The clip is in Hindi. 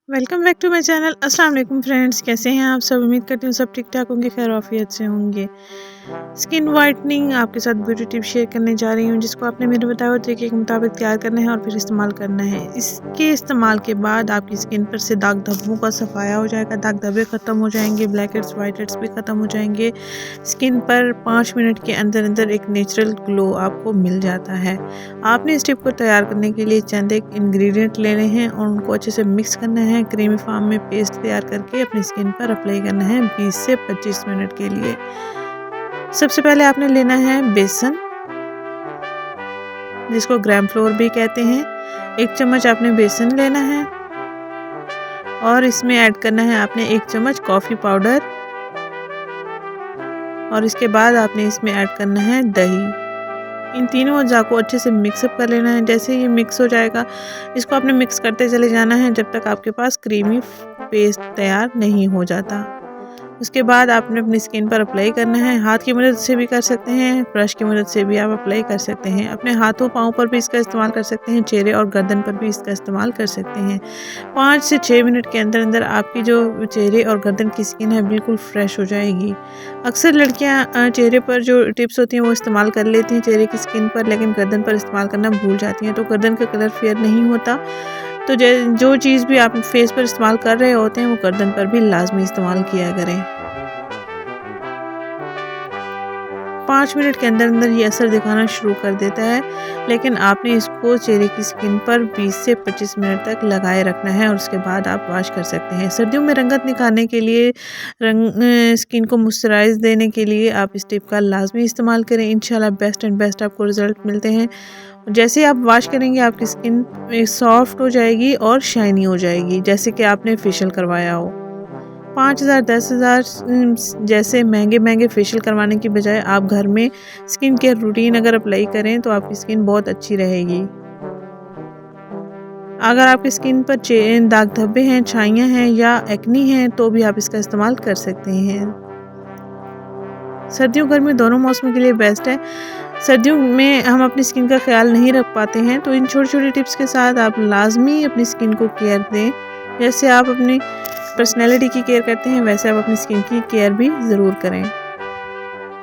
Welcome back to my channel. अस्सलाम वालेकुम फ्रेंड्स, कैसे हैं आप सब। उम्मीद करती हूँ सब ठीक ठाक होंगे, खैर आफियत से होंगे। स्किन वाइटनिंग आपके साथ ब्यूटी टिप शेयर करने जा रही हूँ, जिसको आपने मेरे बताए हुए तरीके के मुताबिक तैयार करना है और फिर इस्तेमाल करना है। इसके इस्तेमाल के बाद आपकी स्किन पर से दाग धब्बों का सफाया हो जाएगा, दाग धब्बे ख़त्म हो जाएंगे, ब्लैक हेड्स वाइट हेड्स भी ख़त्म हो जाएंगे। स्किन पर 5 मिनट के अंदर अंदर एक नेचुरल ग्लो आपको मिल जाता है। आपने इस टिप को तैयार करने के लिए चंद एक इंग्रेडिएंट लेने हैं और उनको अच्छे से मिक्स करना है। क्रीमी फॉर्म में पेस्ट तैयार करके अपनी स्किन पर अप्लाई करना है 20 से 25 मिनट के लिए। सबसे पहले आपने लेना है बेसन, जिसको ग्राम फ्लोर भी कहते हैं। 1 चम्मच आपने बेसन लेना है और इसमें ऐड करना है आपने 1 चम्मच कॉफ़ी पाउडर और इसके बाद आपने इसमें ऐड करना है दही। इन तीनों अज्जा को अच्छे से मिक्सअप कर लेना है। जैसे ये मिक्स हो जाएगा, इसको आपने मिक्स करते चले जाना है जब तक आपके पास क्रीमी पेस्ट तैयार नहीं हो जाता। उसके बाद आपने अपनी स्किन पर अप्लाई करना है। हाथ की मदद से भी कर सकते हैं, ब्रश की मदद से भी आप अप्लाई कर सकते हैं। अपने हाथों पाँव पर भी इसका इस्तेमाल कर सकते हैं, चेहरे और गर्दन पर भी इसका इस्तेमाल कर सकते हैं। 5 से 6 मिनट के अंदर अंदर आपकी जो चेहरे और गर्दन की स्किन है बिल्कुल फ्रेश हो जाएगी। अक्सर लड़कियां चेहरे पर जो टिप्स होती हैं वो इस्तेमाल कर लेती हैं चेहरे की स्किन पर, लेकिन गर्दन पर इस्तेमाल करना भूल जाती हैं, तो गर्दन का कलर फेयर नहीं होता। तो जो चीज़ भी आप फेस पर इस्तेमाल कर रहे होते हैं वो गर्दन पर भी लाजमी इस्तेमाल किया करें। 5 मिनट के अंदर अंदर ये असर दिखाना शुरू कर देता है, लेकिन आपने इसको चेहरे की स्किन पर 20 से 25 मिनट तक लगाए रखना है और उसके बाद आप वॉश कर सकते हैं। सर्दियों में रंगत निखारने के लिए, स्किन को मॉइस्चराइज देने के लिए आप इस टिप का लाजमी इस्तेमाल करें। इंशाल्लाह बेस्ट एंड बेस्ट आपको रिजल्ट मिलते हैं। जैसे ही आप वॉश करेंगे आपकी स्किन सॉफ्ट हो जाएगी और शाइनी हो जाएगी, जैसे कि आपने फेशियल करवाया हो। 5,000 10,000 जैसे महंगे महंगे फेशियल करवाने की बजाय आप घर में स्किन केयर रूटीन अगर अप्लाई करें तो आपकी स्किन बहुत अच्छी रहेगी। अगर आपकी स्किन पर दाग धब्बे हैं, छाइयाँ हैं या एक्नी हैं तो भी आप इसका इस्तेमाल कर सकते हैं। सर्दियों गर्मी दोनों मौसम के लिए बेस्ट है। सर्दियों में हम अपनी स्किन का ख्याल नहीं रख पाते हैं, तो इन छोटी छोटी टिप्स के साथ आप लाजमी अपनी स्किन को केयर दें। जैसे आप अपनी पर्सनैलिटी की केयर करते हैं वैसे आप अपनी स्किन की केयर भी ज़रूर करें।